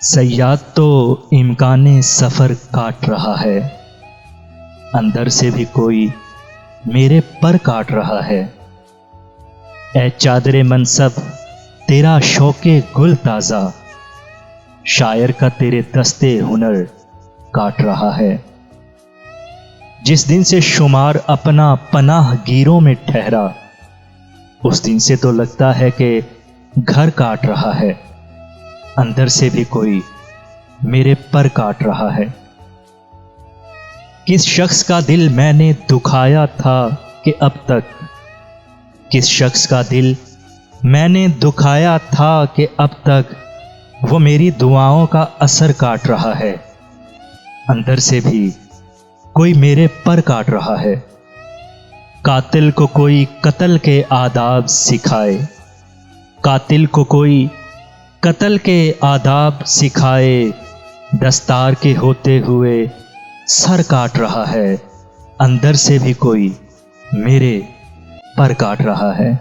सयाद तो इम्काने सफ़र काट रहा है, अंदर से भी कोई मेरे पर काट रहा है। ए चादरे मनसब तेरा शौके गुल ताज़ा, शायर का तेरे दस्ते हुनर काट रहा है। जिस दिन से शुमार अपना पनाह गिरों में ठहरा, उस दिन से तो लगता है कि घर काट रहा है, अंदर से भी कोई मेरे पर काट रहा है। किस शख्स का दिल मैंने दुखाया था कि अब तक, किस शख्स का दिल मैंने दुखाया था कि अब तक वो मेरी दुआओं का असर काट रहा है, अंदर से भी कोई मेरे पर काट रहा है। कातिल को कोई कत्ल के आदाब सिखाए, कातिल को कोई कत्ल के आदाब सिखाए, दस्तार के होते हुए सर काट रहा है, अंदर से भी कोई मेरे पर काट रहा है।